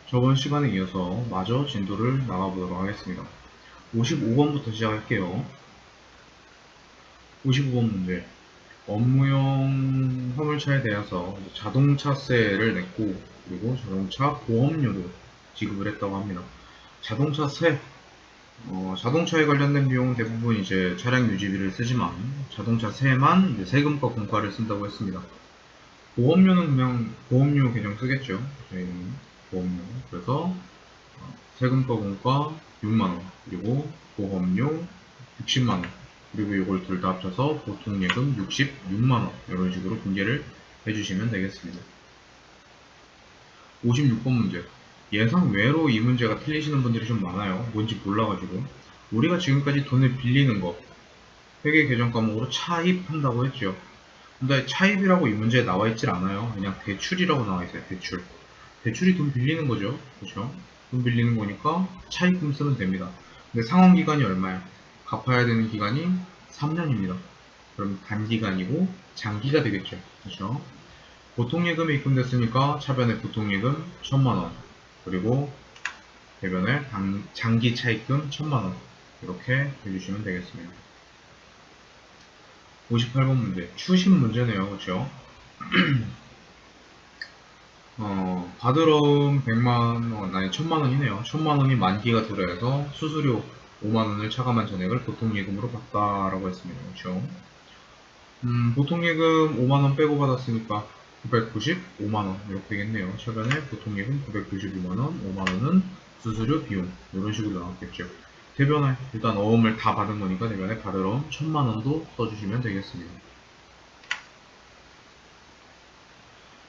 저번 시간에 이어서 마저 진도를 나가보도록 하겠습니다. 55번부터 시작할게요. 55번 문제. 업무용 화물차에 대해서 자동차세를 냈고, 그리고 자동차 보험료도 지급을 했다고 합니다. 자동차세, 자동차에 관련된 비용은 대부분 이제 차량 유지비를 쓰지만, 자동차세만 이제 세금과 공과를 쓴다고 했습니다. 보험료는 그냥 보험료 계정 쓰겠죠. 저희는 보험료. 그래서 세금과 공과 6만원, 그리고 보험료 60만원, 그리고 이걸 둘 다 합쳐서 보통예금 66만원, 이런 식으로 분개를 해주시면 되겠습니다. 56번 문제. 예상 외로 이 문제가 틀리시는 분들이 좀 많아요. 뭔지 몰라가지고. 우리가 지금까지 돈을 빌리는 거, 회계 개정 과목으로 차입한다고 했죠. 근데 차입이라고 이 문제에 나와 있질 않아요. 그냥 대출이라고 나와 있어요. 대출. 대출이 돈 빌리는 거죠. 그렇죠? 돈 빌리는 거니까 차입금 쓰면 됩니다. 근데 상환 기간이 얼마야? 갚아야 되는 기간이 3년입니다. 그럼 단기간이고 장기가 되겠죠. 그렇죠? 보통예금에 입금됐으니까 차변에 보통예금 1000만원, 그리고 대변에 장기 차입금 1000만원, 이렇게 해주시면 되겠습니다. 58번 문제. 추심 문제네요. 그렇죠? 과드럼 100만원, 아니 1000만원이네요. 1000만원이 만기가 들어야해서 수수료 5만원을 차감한 전액을 보통예금으로 받다라고 했습니다. 그렇죠? 보통예금 5만원 빼고 받았으니까 995만원 이렇게 되겠네요. 최근에 보통예금 995만원, 5만원은 수수료 비용, 이런 식으로 나왔겠죠. 대변에 일단 어음을 다 받은 거니까 대변에 과드럼 1000만원도 써주시면 되겠습니다.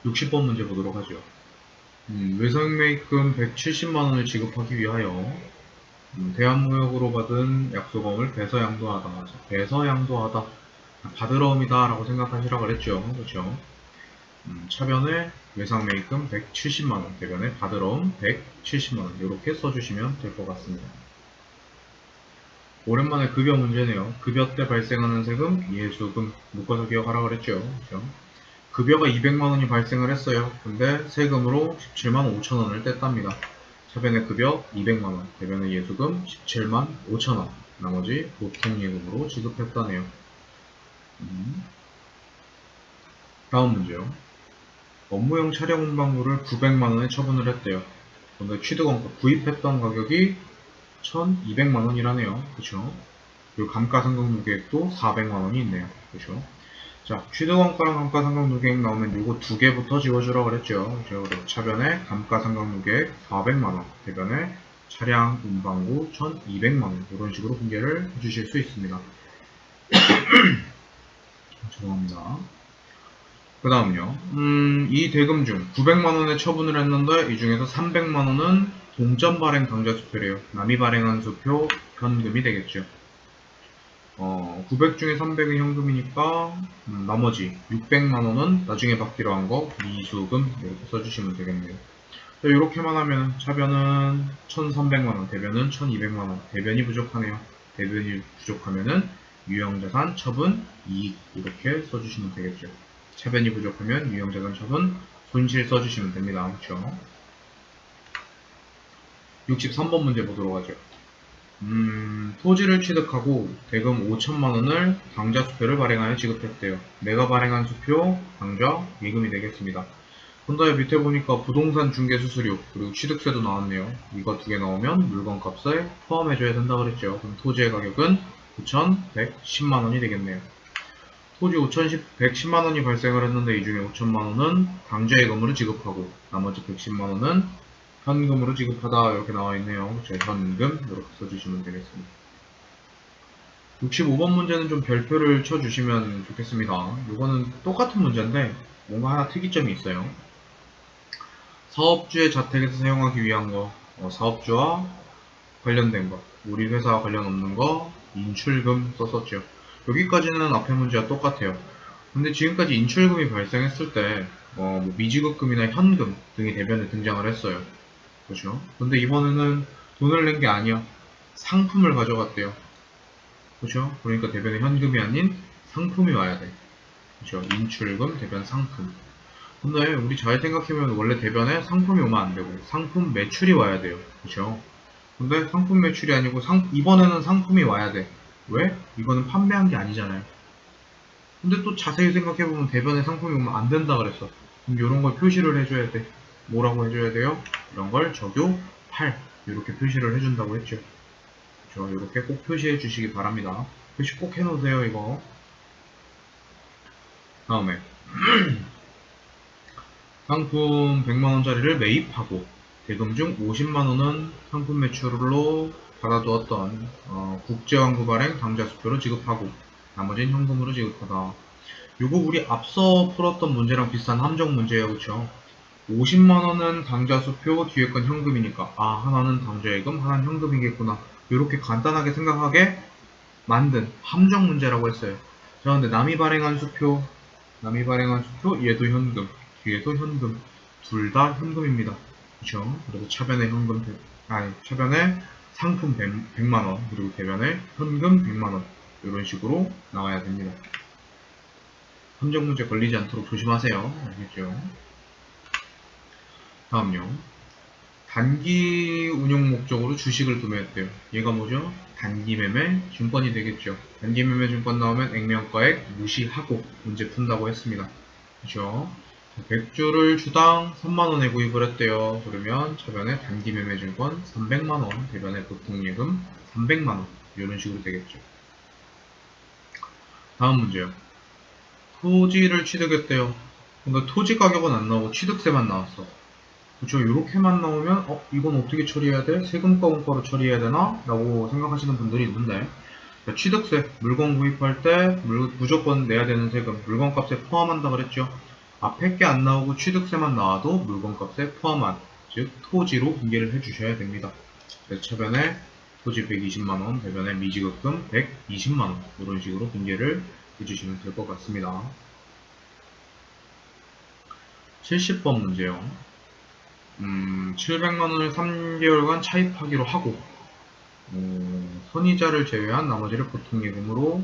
60번 문제 보도록 하죠. 외상매입금 170만원을 지급하기 위하여 대한무역으로 받은 약소금을 배서양도하다. 배서양도하다. 받으러움이다 라고 생각하시라고 그랬죠. 그렇죠? 차변에 외상매입금 170만원, 대변에 받으러움 170만원, 이렇게 써주시면 될 것 같습니다. 오랜만에 급여 문제네요. 급여 때 발생하는 세금, 예수금 묶어서 기억하라고 그랬죠. 그렇죠? 급여가 200만원이 발생을 했어요. 근데 세금으로 17만 5천원을 뗐답니다. 차변의 급여 200만원, 대변의 예수금 17만 5천원, 나머지 보통예금으로 지급했다네요. 다음 문제요. 업무용 차량 운반물을 900만원에 처분을 했대요. 근데 취득원가 구입했던 가격이 1200만원이라네요. 그쵸? 그리고 감가상각누계액도 400만원이 있네요. 그쵸? 자, 취득원가랑 감가상각누계액 나오면 요거 두 개부터 지워주라고 그랬죠. 그래서 차변에 감가상각누계액 400만원, 대변에 차량 운반구 1200만원, 이런 식으로 분개를 해주실 수 있습니다. 죄송합니다. 그 다음요. 이 대금 중 900만원에 처분을 했는데 이 중에서 300만원은 동점 발행 당좌 수표래요. 남이 발행한 수표 현금이 되겠죠. 900 중에 300이 현금이니까 나머지 600만원은 나중에 받기로 한 거 미수금, 이렇게 써주시면 되겠네요. 이렇게만 하면 차변은 1300만원, 대변은 1200만원, 대변이 부족하네요. 대변이 부족하면은 유형자산 처분 이익, 이렇게 써주시면 되겠죠. 차변이 부족하면 유형자산 처분 손실 써주시면 됩니다. 그렇죠? 63번 문제 보도록 하죠. 토지를 취득하고 대금 5천만원을 당좌 수표를 발행하여 지급했대요. 내가 발행한 수표, 당좌, 예금이 되겠습니다. 근데 밑에 보니까 부동산 중개 수수료, 그리고 취득세도 나왔네요. 이거 두 개 나오면 물건값에 포함해줘야 된다 그랬죠. 그럼 토지의 가격은 9,110만원이 되겠네요. 토지 5,110만원이 발생을 했는데 이 중에 5천만원은 당좌예금으로 지급하고 나머지 110만원은 현금으로 지급하다, 이렇게 나와있네요. 현금 이렇게 써주시면 되겠습니다. 65번 문제는 좀 별표를 쳐주시면 좋겠습니다. 이거는 똑같은 문제인데 뭔가 하나 특이점이 있어요. 사업주의 자택에서 사용하기 위한 거, 사업주와 관련된 거, 우리 회사와 관련 없는 거, 인출금 썼었죠. 여기까지는 앞에 문제와 똑같아요. 근데 지금까지 인출금이 발생했을 때 뭐 미지급금이나 현금 등이 대변에 등장을 했어요. 그렇죠? 근데 이번에는 돈을 낸 게 아니야. 상품을 가져갔대요. 그렇죠? 그러니까 대변에 현금이 아닌 상품이 와야 돼. 그렇죠? 인출금, 대변 상품. 근데 우리 잘 생각해보면 원래 대변에 상품이 오면 안 되고 상품 매출이 와야 돼요. 그쵸? 근데 상품 매출이 아니고 이번에는 상품이 와야 돼. 왜? 이거는 판매한 게 아니잖아요. 근데 또 자세히 생각해보면 대변에 상품이 오면 안 된다 그랬어. 그럼 이런 걸 표시를 해줘야 돼. 뭐라고 해줘야 돼요? 이런 걸 적요 8 이렇게 표시를 해준다고 했죠. 그렇죠? 이렇게 꼭 표시해 주시기 바랍니다. 표시 꼭 해놓으세요 이거. 다음에 상품 100만원짜리를 매입하고 대금 중 50만원은 상품 매출로 받아두었던 국제환급 발행 당좌수표로 지급하고 나머지는 현금으로 지급하다. 요거 우리 앞서 풀었던 문제랑 비슷한 함정 문제예요. 그쵸? 50만원은 당좌수표, 뒤에 건 현금이니까 하나는 당좌예금, 하나는 현금이겠구나. 이렇게 간단하게 생각하게 만든 함정 문제라고 했어요. 자, 근데 남이 발행한 수표, 얘도 현금, 뒤에도 현금, 둘 다 현금입니다. 그쵸? 그래서 차변에 현금, 차변에 상품 100만원, 그리고 대변에 현금 100만원. 이런 식으로 나와야 됩니다. 함정 문제 걸리지 않도록 조심하세요. 알겠죠? 다음요. 단기 운용 목적으로 주식을 구매했대요. 얘가 뭐죠? 단기 매매 증권이 되겠죠. 단기 매매 증권 나오면 액면가액 무시하고 문제 푼다고 했습니다. 그죠? 100주를 주당 3만원에 구입을 했대요. 그러면 차변에 단기 매매 증권 300만원, 대변에 보통 예금 300만원. 이런 식으로 되겠죠. 다음 문제요. 토지를 취득했대요. 근데 토지 가격은 안 나오고 취득세만 나왔어. 그쵸, 이렇게만 나오면 이건 어떻게 처리해야 돼? 세금과 원가로 처리해야 되나? 라고 생각하시는 분들이 있는데, 자, 취득세, 물건 구입할 때 무조건 내야 되는 세금, 물건값에 포함한다 그랬죠. 앞에 게 안 나오고 취득세만 나와도 물건값에 포함한, 즉 토지로 분계를 해주셔야 됩니다. 그래서 차변에 토지 120만원, 대변에 미지급금 120만원 이런 식으로 분계를 해주시면 될 것 같습니다. 70번 문제요. 700만원을 3개월간 차입하기로 하고 선이자를 제외한 나머지를 보통예금으로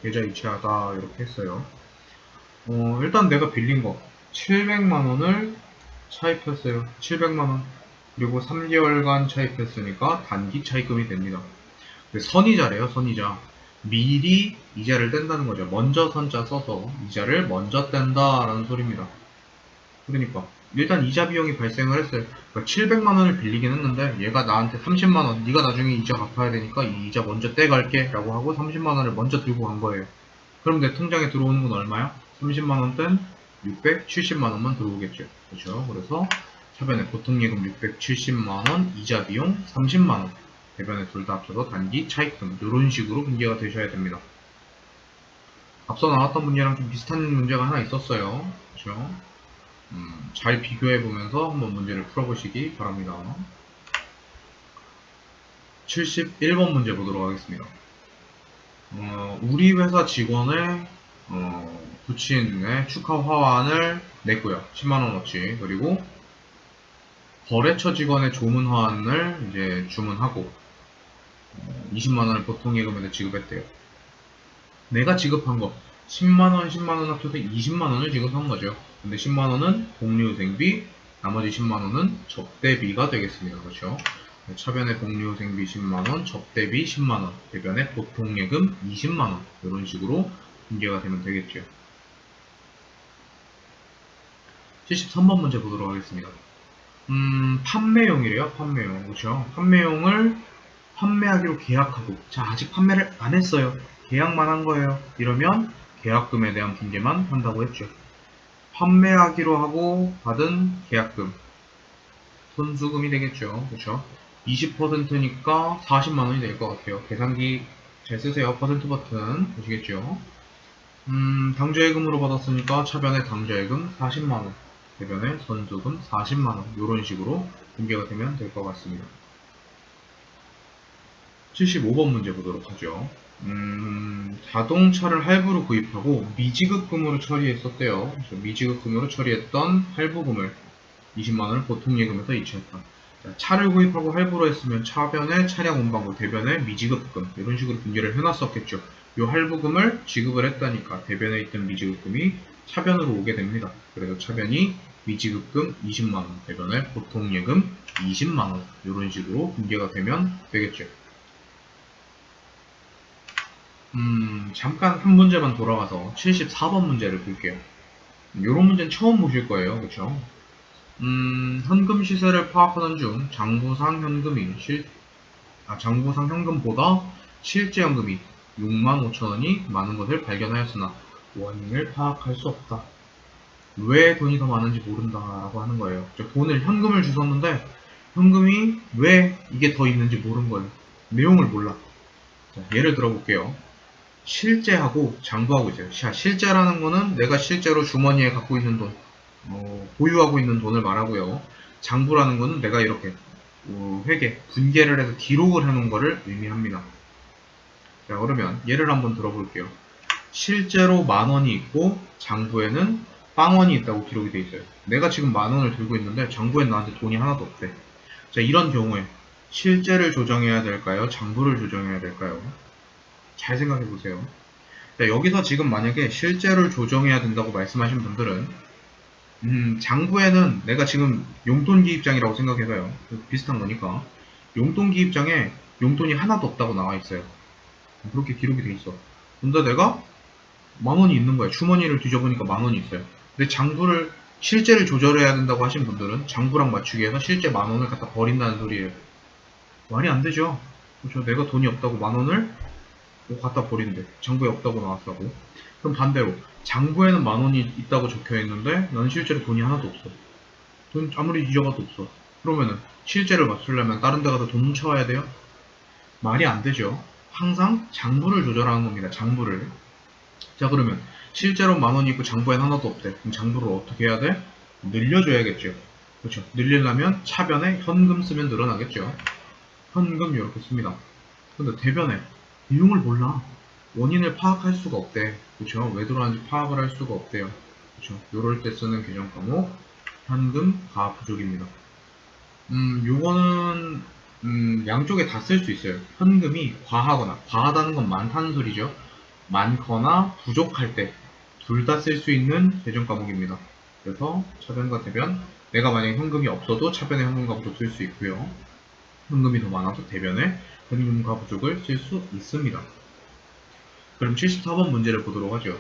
계좌 이체하다 이렇게 했어요. 일단 내가 빌린 거 700만원을 차입했어요. 700만원 그리고 3개월간 차입했으니까 단기 차입금이 됩니다. 선이자래요. 선이자. 미리 이자를 뗀다는 거죠. 먼저 선자 써서 이자를 먼저 뗀다 라는 소리입니다. 그러니까 일단 이자 비용이 발생을 했어요. 그러니까 700만원을 빌리긴 했는데 얘가 나한테 30만원 네가 나중에 이자 갚아야 되니까 이 이자 먼저 떼갈게 라고 하고 30만원을 먼저 들고 간 거예요. 그럼 내 통장에 들어오는 건 얼마야? 30만원 땐 670만원만 들어오겠죠. 그렇죠? 그래서 차변에 보통예금 670만원, 이자 비용 30만원, 대변에 둘 다 합쳐서 단기 차입금 이런 식으로 분계가 되셔야 됩니다. 앞서 나왔던 문제랑 좀 비슷한 문제가 하나 있었어요. 그렇죠? 잘 비교해보면서 한번 문제를 풀어보시기 바랍니다. 71번 문제 보도록 하겠습니다. 우리 회사 직원의 부친의 축하 화환을 냈고요. 10만원어치. 그리고 거래처 직원의 조문 화환을 이제 주문하고 20만원을 보통예금에서 지급했대요. 내가 지급한 거 10만원, 10만원 합쳐서 20만원을 지급한 거죠. 근데 10만원은 복리후생비, 나머지 10만원은 접대비가 되겠습니다. 그렇죠? 차변에 복리후생비 10만원, 접대비 10만원, 대변에 보통예금 20만원 이런 식으로 분계가 되면 되겠죠. 73번 문제 보도록 하겠습니다. 판매용이래요. 판매용. 그렇죠? 판매용을 판매하기로 계약하고 자 아직 판매를 안 했어요. 계약만 한 거예요. 이러면 계약금에 대한 분계만 한다고 했죠. 판매하기로 하고 받은 계약금 손수금이 되겠죠. 그렇죠? 20%니까 40만원이 될 것 같아요. 계산기 잘 쓰세요. 퍼센트 버튼 보시겠죠. 당좌예금으로 받았으니까 차변에 당좌예금 40만원, 대변에 손수금 40만원 이런 식으로 분계가 되면 될 것 같습니다. 75번 문제 보도록 하죠. 자동차를 할부로 구입하고 미지급금으로 처리했었대요. 그래서 미지급금으로 처리했던 할부금을 20만원을 보통예금에서 이체했다. 차를 구입하고 할부로 했으면 차변에 차량 운반부, 대변에 미지급금 이런 식으로 분계를 해놨었겠죠. 요 할부금을 지급을 했다니까 대변에 있던 미지급금이 차변으로 오게 됩니다. 그래서 차변이 미지급금 20만원, 대변에 보통예금 20만원 이런 식으로 분계가 되면 되겠죠. 잠깐 한 문제만 돌아가서 74번 문제를 볼게요. 이런 문제는 처음 보실 거예요. 그쵸? 현금 시세를 파악하는 중 장부상 현금보다 실제 현금이 65,000원이 많은 것을 발견하였으나 원인을 파악할 수 없다. 왜 돈이 더 많은지 모른다라고 하는 거예요. 현금을 주셨는데 현금이 왜 이게 더 있는지 모른 거예요. 내용을 몰라. 자, 예를 들어 볼게요. 실제하고 장부하고 있어요. 자, 실제라는 거는 내가 실제로 주머니에 갖고 있는 돈, 보유하고 있는 돈을 말하고요. 장부라는 거는 내가 이렇게 회계, 분계를 해서 기록을 해놓은 거를 의미합니다. 자, 그러면 예를 한번 들어볼게요. 실제로 만원이 있고 장부에는 빵원이 있다고 기록이 돼 있어요. 내가 지금 만원을 들고 있는데 장부에 나한테 돈이 하나도 없대. 자, 이런 경우에 실제를 조정해야 될까요? 장부를 조정해야 될까요? 잘 생각해 보세요. 자, 여기서 지금 만약에 실제를 조정해야 된다고 말씀하신 분들은 장부에는 내가 지금 용돈기입장이라고 생각해봐요. 비슷한 거니까 용돈기입장에 용돈이 하나도 없다고 나와 있어요. 그렇게 기록이 돼 있어. 근데 내가 만원이 있는 거야. 주머니를 뒤져보니까 만원이 있어요. 근데 장부를 실제를 조절해야 된다고 하신 분들은 장부랑 맞추기 위해서 실제 만원을 갖다 버린다는 소리예요. 말이 안 되죠. 그렇죠? 내가 돈이 없다고 만원을 갖다 버린대. 장부에 없다고 나왔다고. 그럼 반대로 장부에는 만원이 있다고 적혀 있는데 나는 실제로 돈이 하나도 없어. 돈 아무리 뒤져봐도 없어. 그러면은 실제를 맞추려면 다른 데 가서 돈 훔쳐와야 돼요? 말이 안 되죠. 항상 장부를 조절하는 겁니다. 장부를. 자, 그러면 실제로 만원이 있고 장부엔 하나도 없대. 그럼 장부를 어떻게 해야 돼? 늘려줘야겠죠. 그렇죠. 늘리려면 차변에 현금 쓰면 늘어나겠죠. 현금 이렇게 씁니다. 근데 대변에 내용을 몰라. 원인을 파악할 수가 없대. 그쵸? 왜 들어왔는지 파악을 할 수가 없대요. 그쵸? 요럴 때 쓰는 개정 과목 현금 가 부족입니다. 요거는 양쪽에 다 쓸 수 있어요. 현금이 과하거나 과하다는 건 많다는 소리죠. 많거나 부족할 때 둘 다 쓸 수 있는 개정 과목입니다. 그래서 차변과 대변, 내가 만약에 현금이 없어도 차변에 현금과 부족 쓸 수 있고요. 현금이 더 많아서 대변에 현금과 부족을 쓸 수 있습니다. 그럼 74번 문제를 보도록 하죠.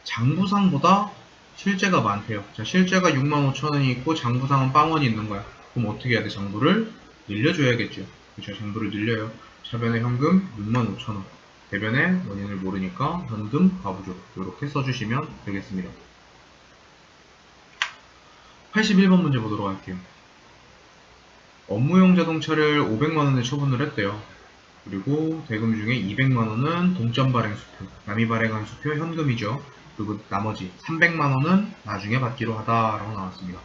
장부상보다 실제가 많대요. 자, 실제가 65,000원이 있고 장부상은 빵원이 있는 거야. 그럼 어떻게 해야 돼? 장부를 늘려줘야겠죠. 그렇죠? 장부를 늘려요. 차변에 현금 65,000원. 대변에 원인을 모르니까 현금 과부족. 이렇게 써주시면 되겠습니다. 81번 문제 보도록 할게요. 업무용 자동차를 500만원에 처분을 했대요. 그리고 대금 중에 200만원은 동점 발행 수표, 남이 발행한 수표 현금이죠. 그리고 나머지 300만원은 나중에 받기로 하다라고 나왔습니다.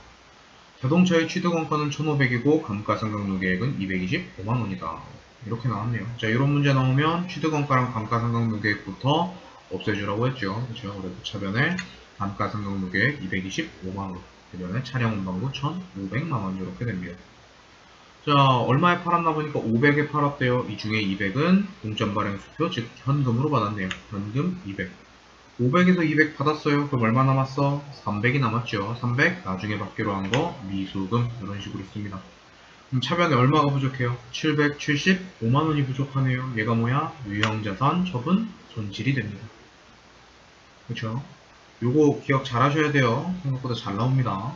자동차의 취득원가는 1,500이고 감가상각노계액은 225만원이다. 이렇게 나왔네요. 자, 이런 문제 나오면 취득원가랑 감가상각노계액부터 없애주라고 했죠. 그렇죠? 그래서 차변에 감가상각노계액 225만원, 대변에 차량운반부 1,500만원 이렇게 됩니다. 자, 얼마에 팔았나 보니까 500에 팔았대요. 이 중에 200은 동점 발행 수표, 즉 현금으로 받았네요. 현금 200. 500에서 200 받았어요. 그럼 얼마 남았어? 300이 남았죠. 300 나중에 받기로 한 거 미수금 이런 식으로 있습니다. 그럼 차변에 얼마가 부족해요? 775만원이 부족하네요. 얘가 뭐야? 유형자산 처분 손실이 됩니다. 그쵸? 요거 기억 잘 하셔야 돼요. 생각보다 잘 나옵니다.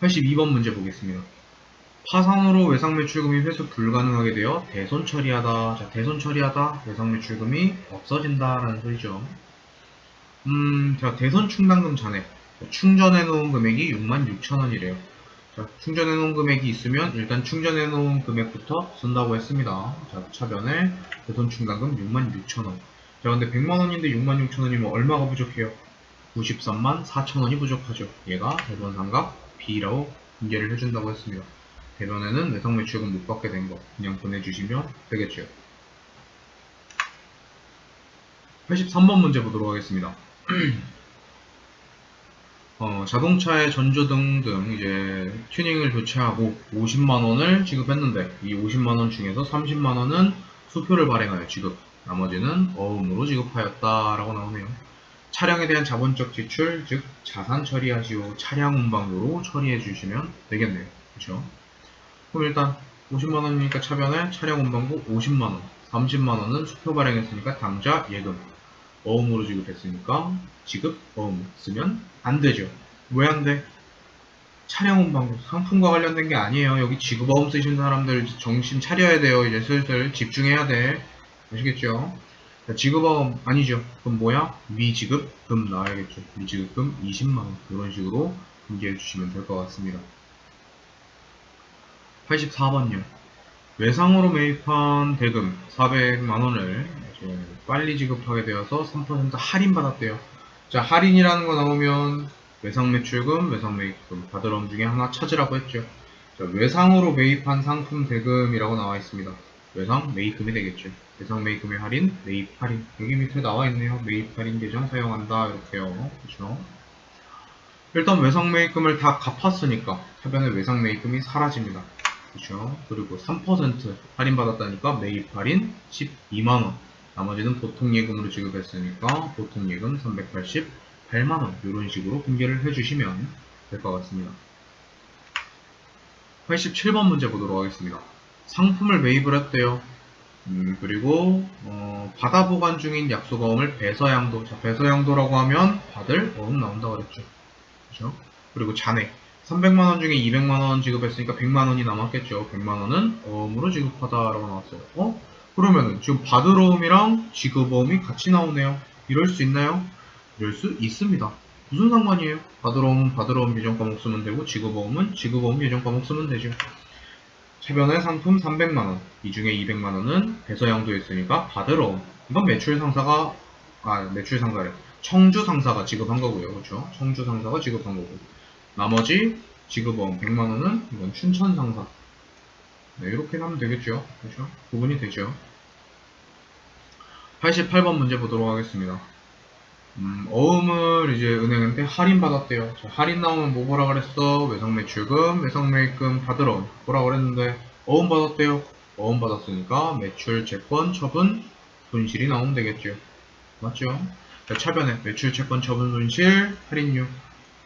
82번 문제 보겠습니다. 파산으로 외상매출금이 회수 불가능하게 되어 대손 처리하다. 자, 대손 처리하다. 외상매출금이 없어진다라는 소리죠. 자, 대손 충당금 잔액. 충전해 놓은 금액이 66,000원이래요. 자, 충전해 놓은 금액이 있으면 일단 충전해 놓은 금액부터 쓴다고 했습니다. 자, 차변에 대손 충당금 66,000원. 자, 근데 100만원인데 66,000원이면 얼마가 부족해요? 93만 4천원이 부족하죠. 얘가 대손상각 B라고 분계를 해준다고 했습니다. 대변에는 외상매출금 못 받게 된 거 그냥 보내주시면 되겠죠. 83번 문제 보도록 하겠습니다. 자동차의 전조등 등 이제 튜닝을 교체하고 50만원을 지급했는데 이 50만원 중에서 30만원은 수표를 발행하여 지급, 나머지는 어음으로 지급하였다 라고 나오네요. 차량에 대한 자본적 지출, 즉 자산 처리하시오. 차량 운반으로 처리해 주시면 되겠네요. 그렇죠? 그럼 일단 50만원이니까 차변에 차량 운반부 50만원, 30만원은 수표 발행했으니까 당좌 예금, 어음으로 지급했으니까 지급 어음 쓰면 안 되죠. 왜 안 돼? 차량 운반부 상품과 관련된 게 아니에요. 여기 지급 어음 쓰시는 사람들 정신 차려야 돼요. 이제 슬슬 집중해야 돼. 아시겠죠? 지급어음 아니죠. 그럼 뭐야? 미지급금 나와야겠죠. 미지급금 20만원 이런 식으로 분기해 주시면 될 것 같습니다. 84번요. 외상으로 매입한 대금 400만원을 빨리 지급하게 되어서 3% 할인받았대요. 자, 할인이라는 거 나오면 외상매출금, 외상매입금, 바드럼 중에 하나 찾으라고 했죠. 자, 외상으로 매입한 상품 대금이라고 나와 있습니다. 외상 매입금이 되겠죠. 외상 매입금의 할인, 매입 할인. 여기 밑에 나와 있네요. 매입 할인 계정 사용한다. 이렇게요. 그렇죠? 일단 외상 매입금을 다 갚았으니까 해변의 외상 매입금이 사라집니다. 그렇죠? 그리고 3% 할인받았다니까 매입 할인 12만원. 나머지는 보통 예금으로 지급했으니까 보통 예금 388만원. 이런 식으로 분기를 해주시면 될 것 같습니다. 87번 문제 보도록 하겠습니다. 상품을 매입을 했대요. 그리고 받아 보관 중인 약속어음을 배서양도. 자, 배서양도라고 하면 받을 어음 나온다 그랬죠. 그렇죠? 그리고 잔액 300만원 중에 200만원 지급했으니까 100만원이 남았겠죠. 100만원은 어음으로 지급하다라고 나왔어요. 그러면은 지금 받을 어음이랑 지급 어음이 같이 나오네요. 이럴 수 있나요? 이럴 수 있습니다. 무슨 상관이에요? 받을 어음은 받을 어음 예정 과목 쓰면 되고 지급 어음은 지급 어음 예정 과목 쓰면 되죠. 최변의 상품 300만원, 이 중에 200만원은 배서양도했으니까 받을 어음. 이건 매출 상사가 매출 상사래. 청주 상사가 지급한 거고요. 그렇죠? 청주 상사가 지급한 거고. 나머지 지급어음 100만원은 이건 춘천 상사. 네, 이렇게 하면 되겠죠. 그렇죠? 구분이 되죠. 88번 문제 보도록 하겠습니다. 어음을 이제 은행한테 할인받았대요. 자, 할인 나오면 뭐 보라 그랬어? 외상매출금, 외상매입금 받으러 뭐라 그랬는데 어음 받았대요. 어음 받았으니까 매출, 채권, 처분, 손실이 나오면 되겠죠. 맞죠? 자, 차변에 매출, 채권, 처분, 손실, 할인율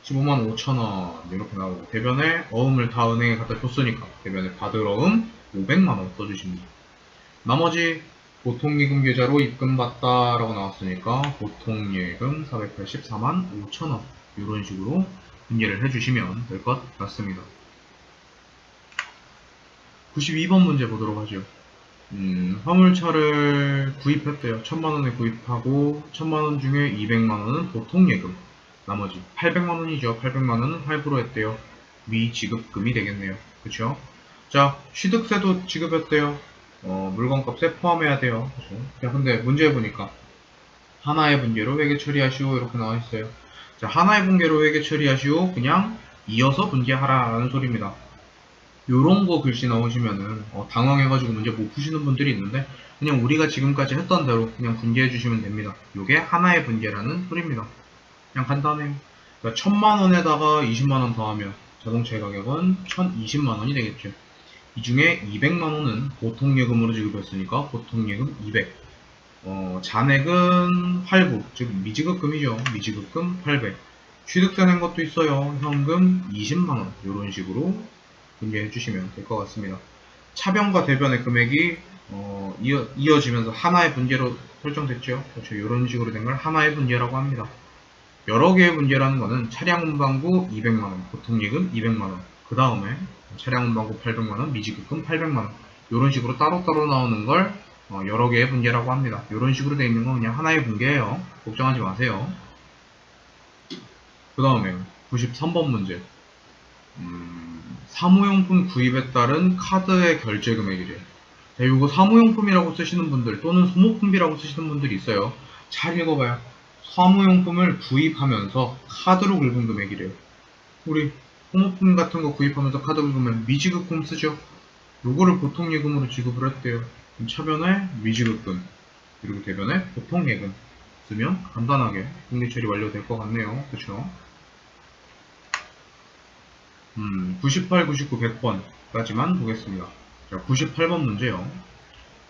15만 5천원 이렇게 나오고 대변에 어음을 다 은행에 갖다 줬으니까 대변에 받을 어음 500만원 써주십니다. 나머지 보통예금 계좌로 입금받다 라고 나왔으니까 보통예금 484만 5천원 이런 식으로 분기를 해주시면 될 것 같습니다. 92번 문제 보도록 하죠. 화물차를 구입했대요. 1000만원에 구입하고 1000만원 중에 200만원은 보통예금, 나머지 800만원이죠. 800만원은 할부로 했대요. 미지급금이 되겠네요. 그쵸? 자, 취득세도 지급했대요. 물건값에 포함해야 돼요. 그쵸? 자, 근데 문제 보니까 하나의 분계로 회계 처리하시오 이렇게 나와 있어요. 자, 하나의 분계로 회계 처리하시오 그냥 이어서 분계하라 라는 소리입니다. 요런 거 글씨 나오시면은 당황해가지고 문제 못 푸시는 분들이 있는데 그냥 우리가 지금까지 했던 대로 그냥 분계해 주시면 됩니다. 요게 하나의 분계라는 소리입니다. 그냥 간단해요. 그러니까 1000만원에다가 20만원 더하면 자동차 가격은 1020만원이 되겠죠. 이 중에 200만원은 보통예금으로 지급했으니까 보통예금 200. 잔액은 할부, 즉 미지급금이죠. 미지급금 800. 취득세 낸 것도 있어요. 현금 20만원. 이런 식으로 분계해 주시면 될 것 같습니다. 차변과 대변의 금액이 이어지면서 하나의 분계로 설정됐죠. 그렇죠. 이런 식으로 된 걸 하나의 분계라고 합니다. 여러 개의 분계라는 것은 차량 운반구 200만원, 보통예금 200만원, 그 다음에 차량 운반구 800만원, 미지급금 800만원 이런 식으로 따로따로 나오는 걸 여러 개의 분계라고 합니다. 이런 식으로 되어 있는 건 그냥 하나의 분계예요. 걱정하지 마세요. 그 다음에 93번 문제. 사무용품 구입에 따른 카드의 결제 금액이래요. 네, 이거 사무용품이라고 쓰시는 분들 또는 소모품비라고 쓰시는 분들이 있어요. 잘 읽어봐요. 사무용품을 구입하면서 카드로 긁은 금액이래요. 우리 소모품 같은 거 구입하면서 카드 긁으면 미지급금 쓰죠. 요거를 보통예금으로 지급을 했대요. 차변에 미지급금 그리고 대변에 보통예금 쓰면 간단하게 분기처리 완료될 것 같네요. 그쵸? 98, 99, 100번까지만 보겠습니다. 자, 98번 문제요.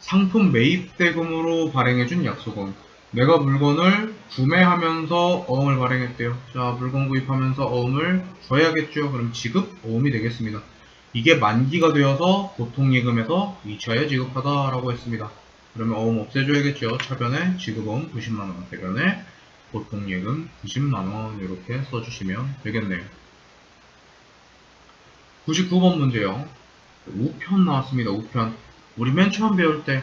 상품 매입 대금으로 발행해준 약소금. 내가 물건을 구매하면서 어음을 발행했대요. 자, 물건 구입하면서 어음을 줘야겠죠. 그럼 지급 어음이 되겠습니다. 이게 만기가 되어서 보통예금에서 2차에 지급하다라고 했습니다. 그러면 어음 없애줘야겠죠. 차변에 지급어음 90만원, 대변에 보통예금 90만원 이렇게 써주시면 되겠네요. 99번 문제요. 우편 나왔습니다. 우편. 우리 맨 처음 배울 때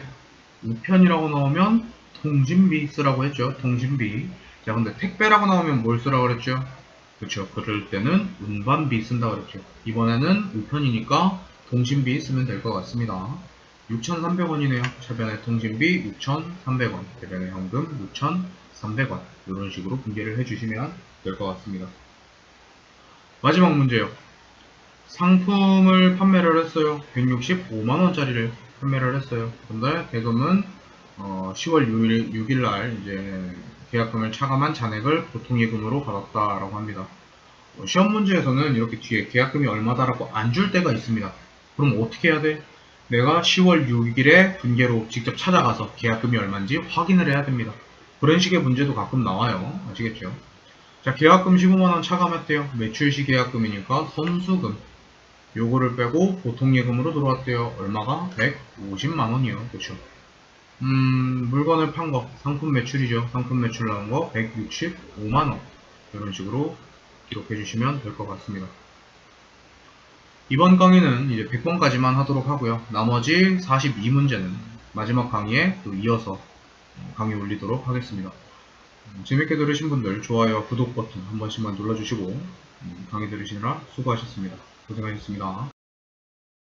우편이라고 나오면 통신비 쓰라고 했죠. 통신비. 자, 근데 택배라고 나오면 뭘 쓰라고 그랬죠? 그쵸. 그럴 때는 운반비 쓴다고 그랬죠. 이번에는 우편이니까 통신비 쓰면 될 것 같습니다. 6,300원이네요. 차변에 통신비 6,300원, 대변에 현금 6,300원. 이런 식으로 분계를 해주시면 될 것 같습니다. 마지막 문제요. 상품을 판매를 했어요. 165만원짜리를 판매를 했어요. 근데 대금은 10월 6일 날 이제 계약금을 차감한 잔액을 보통예금으로 받았다라고 합니다. 시험 문제에서는 이렇게 뒤에 계약금이 얼마다라고 안 줄 때가 있습니다. 그럼 어떻게 해야 돼? 내가 10월 6일에 분계로 직접 찾아가서 계약금이 얼마인지 확인을 해야 됩니다. 그런 식의 문제도 가끔 나와요. 아시겠죠? 자, 계약금 15만원 차감했대요. 매출시 계약금이니까 선수금. 요거를 빼고 보통예금으로 들어왔대요. 얼마가? 150만원이요. 그쵸? 물건을 판 거, 상품 매출이죠. 상품 매출 나온 거 165만원. 이런 식으로 기록해 주시면 될 것 같습니다. 이번 강의는 이제 100번까지만 하도록 하고요. 나머지 42문제는 마지막 강의에 또 이어서 강의 올리도록 하겠습니다. 재밌게 들으신 분들 좋아요, 구독 버튼 한 번씩만 눌러주시고 강의 들으시느라 수고하셨습니다. 고생하셨습니다.